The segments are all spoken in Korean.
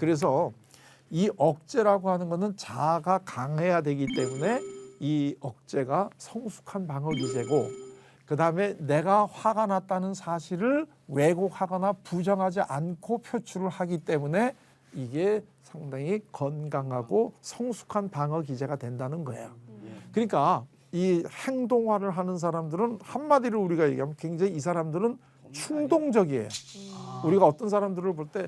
그래서 이 억제라고 하는 것은 자아가 강해야 되기 때문에 이 억제가 성숙한 방어 기제고, 그 다음에 내가 화가 났다는 사실을 왜곡하거나 부정하지 않고 표출을 하기 때문에 이게 상당히 건강하고 성숙한 방어 기제가 된다는 거예요. 그러니까 이 행동화를 하는 사람들은 한마디로 우리가 얘기하면 굉장히 이 사람들은 충동적이에요. 우리가 어떤 사람들을 볼 때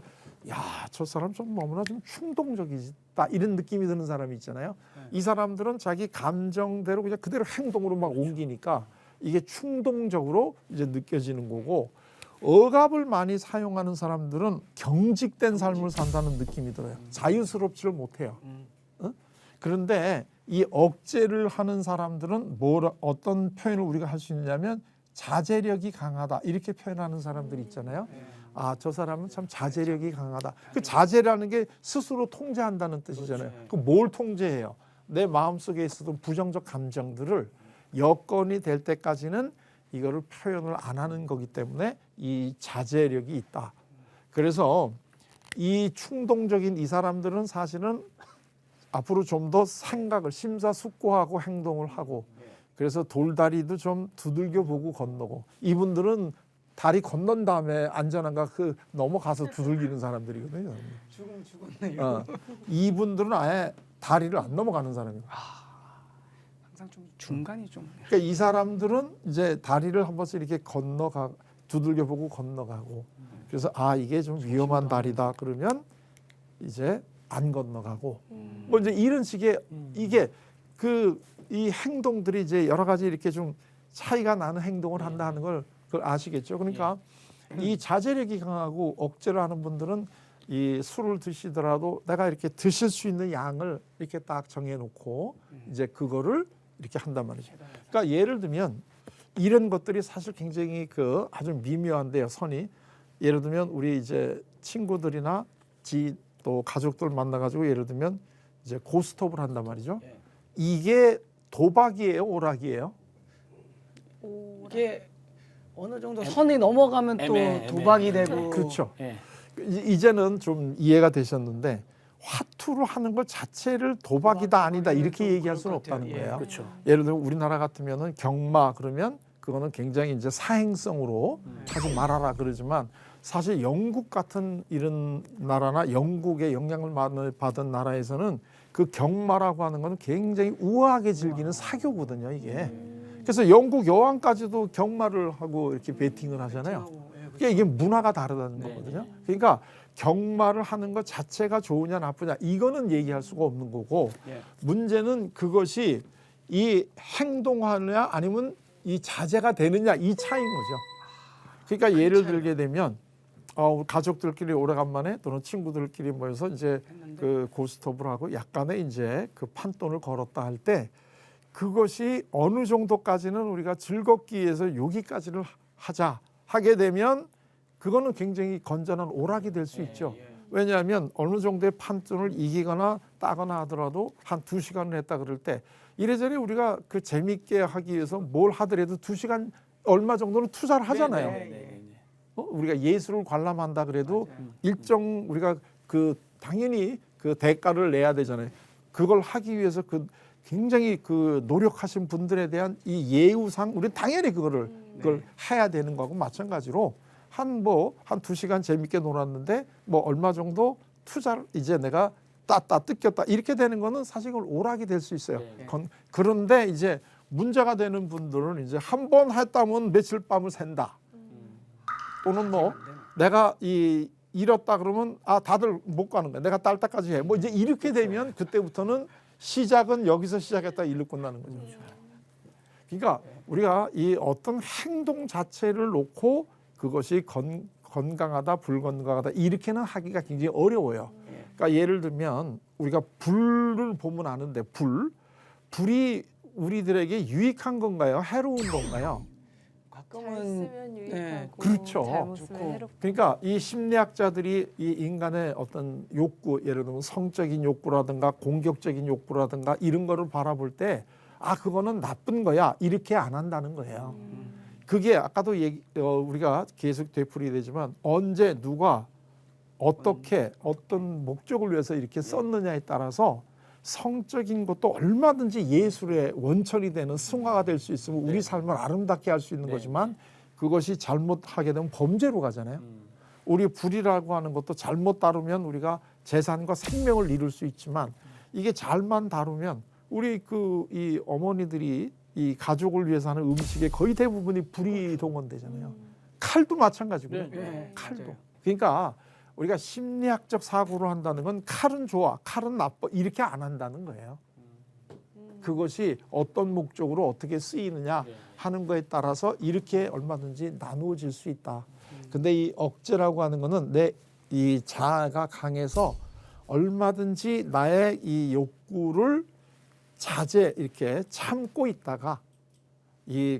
야, 저 사람 좀 너무나 좀 충동적이다 이런 느낌이 드는 사람이 있잖아요. 이 사람들은 자기 감정대로 그냥 그대로 행동으로 막 옮기니까 이게 충동적으로 이제 느껴지는 거고, 억압을 많이 사용하는 사람들은 경직된 삶을 산다는 느낌이 들어요. 자유스럽지를 못해요. 그런데 이 억제를 하는 사람들은 어떤 표현을 우리가 할 수 있냐면 자제력이 강하다 이렇게 표현하는 사람들이 있잖아요. 아, 저 사람은 참 자제력이 강하다. 그 자제라는 게 스스로 통제한다는 뜻이잖아요. 그 뭘 통제해요? 내 마음속에 있었던 부정적 감정들을 여건이 될 때까지는 이거를 표현을 안 하는 거기 때문에 이 자제력이 있다. 그래서 이 충동적인 이 사람들은 사실은 앞으로 좀 더 생각을 심사숙고하고 행동을 하고, 그래서 돌다리도 좀 두들겨 보고 건너고, 이분들은 다리 건넌 다음에 안전한가 그 넘어가서 두들기는 사람들이거든요. 죽었네요. 이분들은 아예 다리를 안 넘어가는 사람이에요. 항상 좀 중간이 좀. 그러니까 이 사람들은 이제 다리를 한 번씩 이렇게 두들겨 보고 건너가고, 그래서 아, 이게 좀 위험한 다리다 그러면 이제 안 건너가고, 뭐 이제 이런 식의 이게 이 행동들이 이제 여러 가지 이렇게 좀 차이가 나는 행동을 한다 하는 걸 그걸 아시겠죠? 그러니까 이 자제력이 강하고 억제를 하는 분들은 이 술을 드시더라도 내가 이렇게 드실 수 있는 양을 이렇게 딱 정해놓고 이제 그거를 이렇게 한단 말이죠. 그러니까 예를 들면 이런 것들이 사실 굉장히 아주 미묘한데요, 선이. 예를 들면 우리 이제 친구들이나 또 가족들 만나가지고 예를 들면 이제 고스톱을 한단 말이죠. 이게 도박이에요, 오락이에요? 이게 어느 정도 선이 넘어가면 또 도박이 되고. 그렇죠. 이제는 좀 이해가 되셨는데 화투를 하는 것 자체를 도박이다 아니다 이렇게 얘기할 수는 없다는 거예요. 그렇죠. 예를 들면 우리나라 같으면은 경마 그러면 그거는 굉장히 이제 사행성으로 하지 말아라 그러지만, 사실 영국 같은 이런 나라나 영국의 영향을 많이 받은 나라에서는 그 경마라고 하는 건 굉장히 우아하게 즐기는 사교거든요, 이게. 그래서 영국 여왕까지도 경마를 하고 이렇게 베팅을 하잖아요. 그러니까 이게 문화가 다르다는 거거든요. 그러니까 경마를 하는 것 자체가 좋으냐 나쁘냐 이거는 얘기할 수가 없는 거고, 문제는 그것이 이 행동하느냐 아니면 이 자제가 되느냐 이 차이인 거죠. 그러니까 예를 들게 되면 가족들끼리 오래간만에 또는 친구들끼리 모여서 이제 그 고스톱을 하고 약간의 이제 그 판돈을 걸었다 할 때 그것이 어느 정도까지는 우리가 즐겁기 위해서 여기까지를 하게 되면 그거는 굉장히 건전한 오락이 될 수 있죠. 왜냐하면 어느 정도의 판돈을 이기거나 따거나 하더라도 한 2시간을 했다 그럴 때 이래저래 우리가 그 재밌게 하기 위해서 뭘 하더라도 2시간 얼마 정도는 투자를 하잖아요. 우리가 예술을 관람한다 그래도 일정 우리가 당연히 그 대가를 내야 되잖아요. 그걸 하기 위해서 굉장히 노력하신 분들에 대한 이 예우상 우리 당연히 그걸 해야 되는 거하고 마찬가지로 한 2시간 재밌게 놀았는데 뭐 얼마 정도 투자를 이제 내가 뜯겼다 이렇게 되는 거는 사실 그걸 오락이 될 수 있어요. 그런데 이제 문제가 되는 분들은 이제 한 번 했다면 며칠 밤을 샌다. 또는 뭐 내가 잃었다 그러면 다들 못 가는 거야. 내가 딸 때까지 해. 뭐 이제 이렇게 되면 그때부터는 시작은 여기서 시작했다 일로 끝나는 거죠. 그러니까 우리가 이 어떤 행동 자체를 놓고 그것이 건강하다 불건강하다 이렇게는 하기가 굉장히 어려워요. 그러니까 예를 들면 우리가 불을 보면 아는데 불이 우리들에게 유익한 건가요? 해로운 건가요? 잘 쓰면 유익하고 그렇죠. 잘못 쓰면 해롭고. 그러니까 이 심리학자들이 이 인간의 어떤 욕구, 예를 들면 성적인 욕구라든가 공격적인 욕구라든가 이런 거를 바라볼 때 그거는 나쁜 거야 이렇게 안 한다는 거예요. 그게 아까도 우리가 계속 되풀이 되지만 언제 누가 어떻게 어떤 목적을 위해서 이렇게 썼느냐에 따라서 성적인 것도 얼마든지 예술의 원천이 되는 승화가 될 수 있으면 우리 삶을 아름답게 할 수 있는 거지만 그것이 잘못하게 되면 범죄로 가잖아요. 우리 불이라고 하는 것도 잘못 다루면 우리가 재산과 생명을 잃을 수 있지만 이게 잘만 다루면 우리 이 어머니들이 이 가족을 위해서 하는 음식의 거의 대부분이 불이 동원되잖아요. 칼도 마찬가지고요. 칼도. 맞아요. 그러니까 우리가 심리학적 사고를 한다는 건 칼은 좋아, 칼은 나빠 이렇게 안 한다는 거예요. 그것이 어떤 목적으로 어떻게 쓰이느냐 하는 거에 따라서 이렇게 얼마든지 나누어질 수 있다. 근데 이 억제라고 하는 거는 내 이 자아가 강해서 얼마든지 나의 이 욕구를 이렇게 참고 있다가 이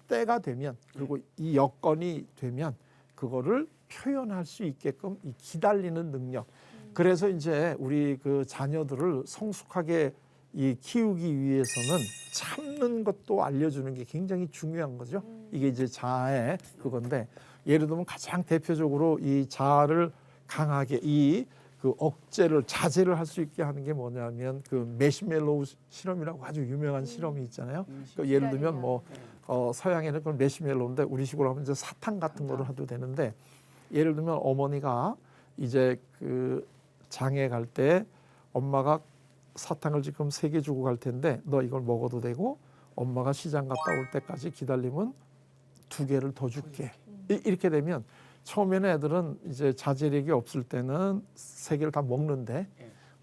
때가 되면 그리고 이 여건이 되면 그거를 표현할 수 있게끔 이 기다리는 능력. 그래서 이제 우리 자녀들을 성숙하게 키우기 위해서는 참는 것도 알려주는 게 굉장히 중요한 거죠. 이게 이제 자아의 그건데 예를 들면 가장 대표적으로 이 자아를 강하게 억제를 자제를 할 수 있게 하는 게 뭐냐면 매시멜로우 실험이라고 아주 유명한 실험이 있잖아요. 예를 들면 서양에는 그건 매시멜로우인데 우리식으로 하면 이제 사탕 같은 거를 해도 되는데 예를 들면 어머니가 이제 장에 갈 때 엄마가 사탕을 지금 3개 주고 갈 텐데 너 이걸 먹어도 되고 엄마가 시장 갔다 올 때까지 기다리면 2개를 더 줄게. 이렇게 되면 처음에는 애들은 이제 자제력이 없을 때는 3개를 다 먹는데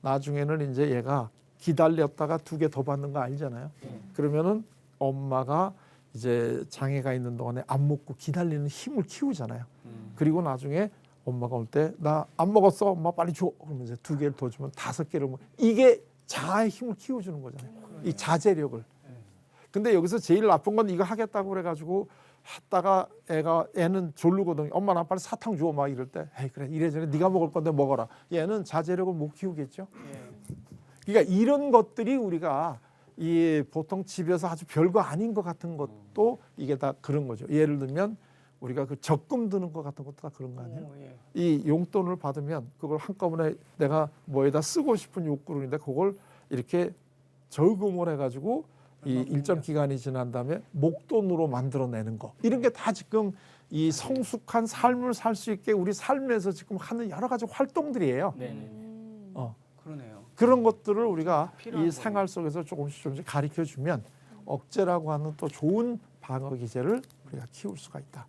나중에는 이제 얘가 기다렸다가 2개 더 받는 거 알잖아요. 그러면은 엄마가 이제 장애가 있는 동안에 안 먹고 기다리는 힘을 키우잖아요. 그리고 나중에 엄마가 올 때 나 안 먹었어 엄마 빨리 줘 그러면 이제 2개를 더 주면 5개를 먹. 이게 자아의 힘을 키워주는 거잖아요. 이 자제력을. 근데 여기서 제일 나쁜 건 이거 하겠다고 그래가지고 했다가 애는 졸르거든요. 엄마 나 빨리 사탕 줘 막 이럴 때 에이 그래 이래저래 네가 먹을 건데 먹어라. 얘는 자제력을 못 키우겠죠. 그러니까 이런 것들이 우리가 보통 집에서 아주 별거 아닌 것 같은 것도 이게 다 그런 거죠. 예를 들면 우리가 적금 드는 것 같은 것도 다 그런 거 아니에요. 이 용돈을 받으면 그걸 한꺼번에 내가 뭐에다 쓰고 싶은 욕구인데 그걸 이렇게 저금을 해가지고 이 일정 기간이 지난 다음에 목돈으로 만들어내는 거 이런 게 다 지금 이 성숙한 삶을 살 수 있게 우리 삶에서 지금 하는 여러 가지 활동들이에요. 그러네요. 그런 것들을 우리가 필요한 이 생활 속에서 조금씩 가르쳐 주면 억제라고 하는 또 좋은 방어 기제를 우리가 키울 수가 있다.